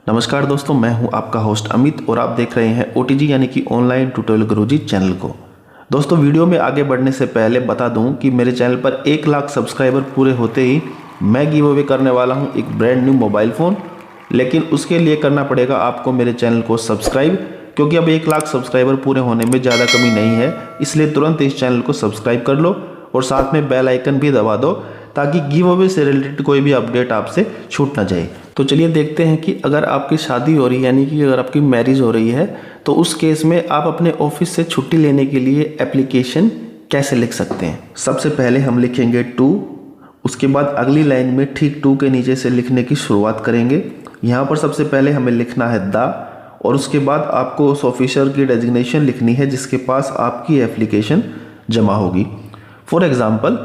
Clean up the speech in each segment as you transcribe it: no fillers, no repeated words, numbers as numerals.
नमस्कार दोस्तों, मैं हूं आपका होस्ट अमित और आप देख रहे हैं ओटीजी यानी कि ऑनलाइन ट्यूटोरियल गुरुजी चैनल को। दोस्तों, वीडियो में आगे बढ़ने से पहले बता दूं कि मेरे चैनल पर 1 लाख सब्सक्राइबर पूरे होते ही मैं गिव अवे करने वाला हूं एक ब्रांड न्यू मोबाइल फ़ोन। लेकिन उसके लिए करना पड़ेगा आपको मेरे चैनल को सब्सक्राइब, क्योंकि अब 1 लाख सब्सक्राइबर पूरे होने में ज़्यादा कमी नहीं है। इसलिए तुरंत इस चैनल को सब्सक्राइब कर लो और साथ में बेल आइकन भी दबा दो ताकि गिव अवे से रिलेटेड कोई भी अपडेट आपसे छूट ना जाए। तो चलिए देखते हैं कि अगर आपकी शादी हो रही है यानी कि अगर आपकी मैरिज हो रही है तो उस केस में आप अपने ऑफिस से छुट्टी लेने के लिए एप्लीकेशन कैसे लिख सकते हैं। सबसे पहले हम लिखेंगे टू, उसके बाद अगली लाइन में ठीक टू के नीचे से लिखने की शुरुआत करेंगे। यहाँ पर सबसे पहले हमें लिखना है द, और उसके बाद आपको उस ऑफिसर की डेजिग्नेशन लिखनी है जिसके पास आपकी एप्लीकेशन जमा होगी। फॉर एग्जाम्पल,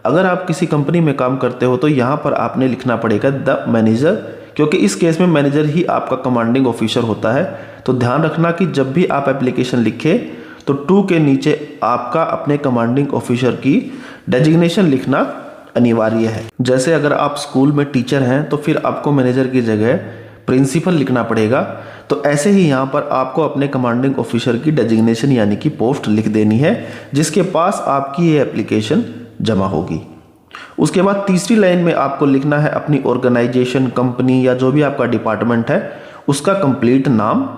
अगर आप किसी कंपनी में काम करते हो तो यहाँ पर आपने लिखना पड़ेगा द मैनेजर, क्योंकि इस केस में मैनेजर ही आपका कमांडिंग ऑफिसर होता है। तो ध्यान रखना कि जब भी आप एप्लीकेशन लिखें तो टू के नीचे आपका अपने कमांडिंग ऑफिसर की डेजिग्नेशन लिखना अनिवार्य है। जैसे अगर आप स्कूल में टीचर हैं तो फिर आपको मैनेजर की जगह प्रिंसिपल लिखना पड़ेगा। तो ऐसे ही यहाँ पर आपको अपने कमांडिंग ऑफिसर की डेजिग्नेशन यानी कि पोस्ट लिख देनी है जिसके पास आपकी ये एप्लीकेशन जमा होगी। उसके बाद तीसरी लाइन में आपको लिखना है अपनी ऑर्गेनाइजेशन, कंपनी या जो भी आपका डिपार्टमेंट है उसका कंप्लीट नाम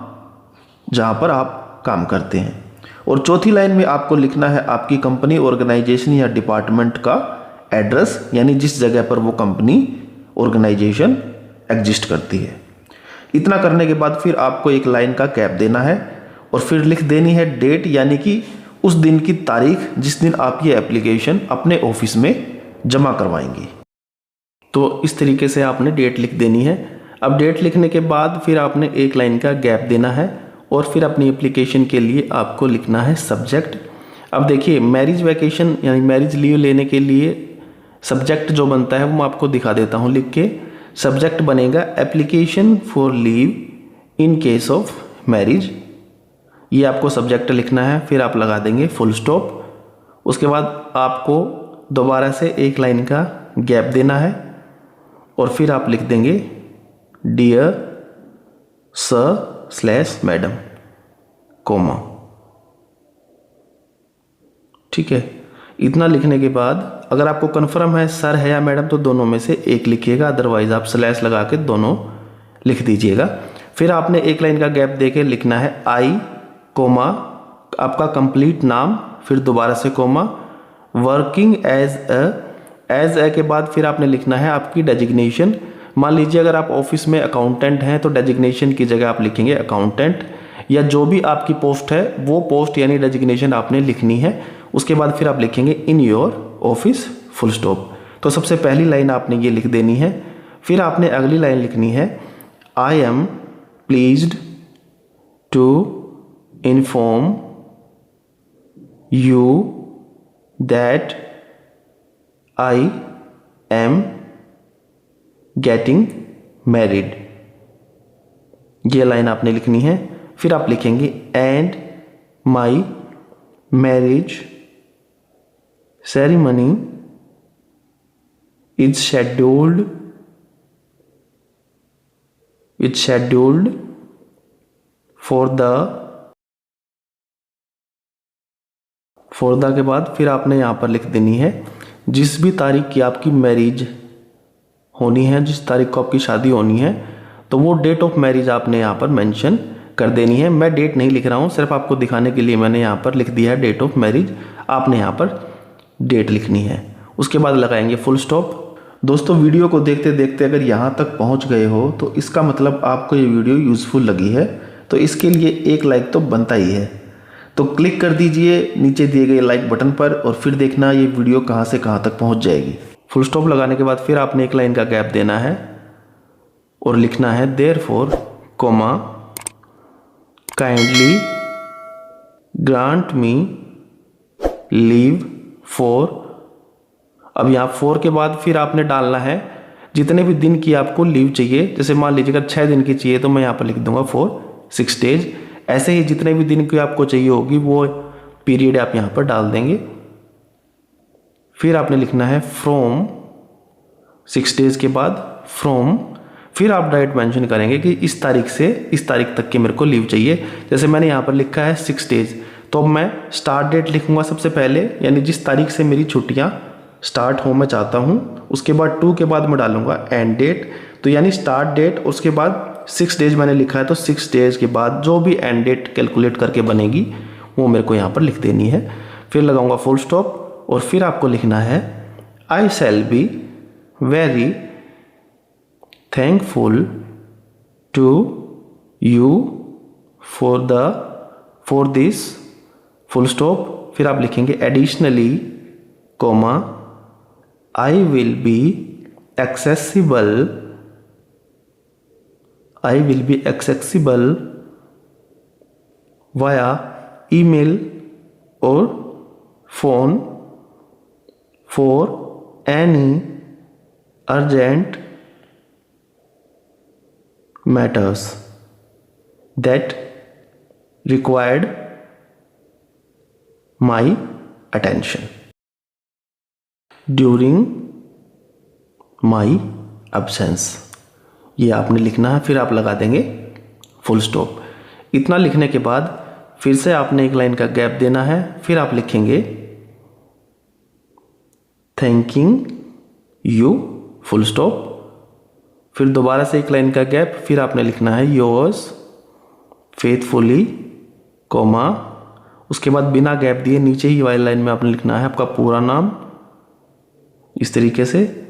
जहां पर आप काम करते हैं। और चौथी लाइन में आपको लिखना है आपकी कंपनी, ऑर्गेनाइजेशन या डिपार्टमेंट का एड्रेस, यानी जिस जगह पर वो कंपनी, ऑर्गेनाइजेशन एग्जिस्ट करती है। इतना करने के बाद फिर आपको एक लाइन का गैप देना है और फिर लिख देनी है डेट, यानी कि उस दिन की तारीख जिस दिन आप ये एप्लीकेशन अपने ऑफिस में जमा करवाएंगे। तो इस तरीके से आपने डेट लिख देनी है। अब डेट लिखने के बाद फिर आपने एक लाइन का गैप देना है और फिर अपनी एप्लीकेशन के लिए आपको लिखना है सब्जेक्ट। अब देखिए, मैरिज वैकेशन यानी मैरिज लीव लेने के लिए सब्जेक्ट जो बनता है वो मैं आपको दिखा देता हूँ लिख के। सब्जेक्ट बनेगा application for leave in case of marriage. ये आपको सब्जेक्ट लिखना है, फिर आप लगा देंगे फुल स्टॉप। उसके बाद आपको दोबारा से एक लाइन का गैप देना है और फिर आप लिख देंगे डियर सर/मैडम, कोमा। ठीक है, इतना लिखने के बाद अगर आपको कन्फर्म है सर है या मैडम तो दोनों में से एक लिखिएगा, अदरवाइज आप स्लैश लगा के दोनों लिख दीजिएगा। फिर आपने एक लाइन का गैप देके लिखना है आई, कोमा, आपका कंप्लीट नाम, फिर दोबारा से कोमा, वर्किंग एज ए के बाद फिर आपने लिखना है आपकी डेजिग्नेशन। मान लीजिए अगर आप ऑफिस में अकाउंटेंट हैं तो डेजिग्नेशन की जगह आप लिखेंगे अकाउंटेंट, या जो भी आपकी पोस्ट है वो पोस्ट यानी डेजिग्नेशन आपने लिखनी है। उसके बाद फिर आप लिखेंगे in your office, full stop. तो सबसे पहली लाइन आपने ये लिख देनी है। फिर आपने अगली लाइन लिखनी है I am pleased to inform you that I am getting married. ये लाइन आपने लिखनी है। फिर आप लिखेंगे and my marriage ceremony is scheduled for the के बाद फिर आपने यहाँ पर लिख देनी है जिस भी तारीख की आपकी मैरिज होनी है, जिस तारीख को आपकी शादी होनी है, तो वो डेट ऑफ मैरिज आपने यहाँ पर मेंशन कर देनी है। मैं डेट नहीं लिख रहा हूँ, सिर्फ आपको दिखाने के लिए मैंने यहाँ पर लिख दिया है डेट ऑफ मैरिज। आपने यहाँ पर डेट लिखनी है, उसके बाद लगाएंगे फुल स्टॉप। दोस्तों, वीडियो को देखते देखते अगर यहाँ तक पहुँच गए हो तो इसका मतलब आपको ये वीडियो यूज़फुल लगी है, तो इसके लिए एक लाइक तो बनता ही है। तो क्लिक कर दीजिए नीचे दिए गए लाइक बटन पर और फिर देखना ये वीडियो कहाँ से कहाँ तक पहुँच जाएगी। फुल स्टॉप लगाने के बाद फिर आपने एक लाइन का गैप देना है और लिखना है therefore, comma, kindly grant me leave for. अब यहाँ फॉर के बाद फिर आपने डालना है जितने भी दिन की आपको लीव चाहिए। जैसे मान लीजिए अगर 6 दिन की चाहिए तो मैं यहाँ पर लिख दूंगा फॉर 6 डेज। ऐसे ही जितने भी दिन की आपको चाहिए होगी वो पीरियड आप यहाँ पर डाल देंगे। फिर आपने लिखना है फ्रॉम 6 डेज के बाद फ्रॉम, फिर आप डाइट मेंशन करेंगे कि इस तारीख से इस तारीख तक की मेरे को लीव चाहिए। जैसे मैंने यहाँ पर लिखा है 6 डेज, तो अब मैं स्टार्ट डेट लिखूंगा सबसे पहले, यानी जिस तारीख से मेरी छुट्टियाँ स्टार्ट हो मैं चाहता हूँ। उसके बाद 2 के बाद मैं डालूंगा एंड डेट, तो यानी स्टार्ट डेट, उसके बाद 6 डेज मैंने लिखा है तो 6 डेज के बाद जो भी एंड डेट कैलकुलेट करके बनेगी वो मेरे को यहाँ पर लिख देनी है। फिर लगाऊंगा फुल स्टॉप और फिर आपको लिखना है I shall be very thankful to you for this, full stop. फिर आप लिखेंगे additionally comma I will be accessible via email or phone for any urgent matters that required my attention during my absence। ये आपने लिखना है, फिर आप लगा देंगे फुल स्टॉप। इतना लिखने के बाद फिर से आपने एक लाइन का गैप देना है, फिर आप लिखेंगे थैंकिंग यू फुल स्टॉप। फिर दोबारा से एक लाइन का गैप, फिर आपने लिखना है योर्स फेथफुली कोमा, उसके बाद बिना गैप दिए नीचे ही वाली लाइन में आपने लिखना है आपका पूरा नाम इस तरीके से,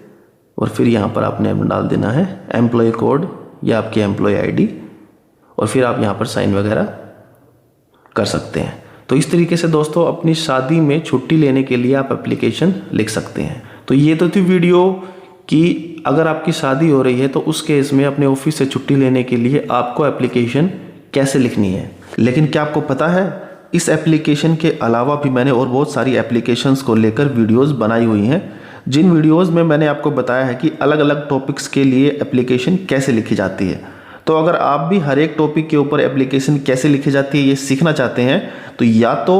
और फिर यहाँ पर आपने डाल देना है एम्प्लॉय कोड या आपकी एम्प्लॉय आईडी, और फिर आप यहाँ पर साइन वगैरह कर सकते हैं। तो इस तरीके से दोस्तों अपनी शादी में छुट्टी लेने के लिए आप एप्लीकेशन लिख सकते हैं। तो ये तो थी वीडियो कि अगर आपकी शादी हो रही है तो उस केस में अपने ऑफिस से छुट्टी लेने के लिए आपको एप्लीकेशन कैसे लिखनी है। लेकिन क्या आपको पता है इस एप्लीकेशन के अलावा भी मैंने और बहुत सारी एप्लीकेशंस को लेकर वीडियोस बनाई हुई हैं, जिन वीडियोस में मैंने आपको बताया है कि अलग अलग टॉपिक्स के लिए एप्लीकेशन कैसे लिखी जाती है। तो अगर आप भी हर एक टॉपिक के ऊपर एप्लीकेशन कैसे लिखी जाती है ये सीखना चाहते हैं तो या तो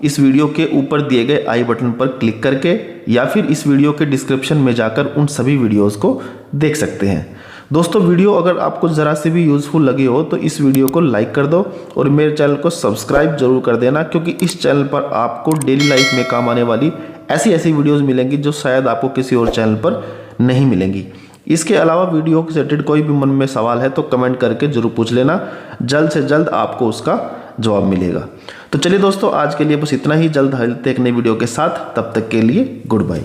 इस वीडियो के ऊपर दिए गए आई बटन पर क्लिक करके या फिर इस वीडियो के डिस्क्रिप्शन में जाकर उन सभी वीडियोज़ को देख सकते हैं। दोस्तों वीडियो अगर आपको ज़रा से भी यूज़फुल लगी हो तो इस वीडियो को लाइक कर दो और मेरे चैनल को सब्सक्राइब जरूर कर देना, क्योंकि इस चैनल पर आपको डेली लाइफ में काम आने वाली ऐसी वीडियोस मिलेंगी जो शायद आपको किसी और चैनल पर नहीं मिलेंगी। इसके अलावा वीडियो से रिलेटेड कोई भी मन में सवाल है तो कमेंट करके जरूर पूछ लेना, जल्द से जल्द आपको उसका जवाब मिलेगा। तो चलिए दोस्तों आज के लिए बस इतना ही, जल्द मिलते हैं एक नई वीडियो के साथ, तब तक के लिए गुड बाय।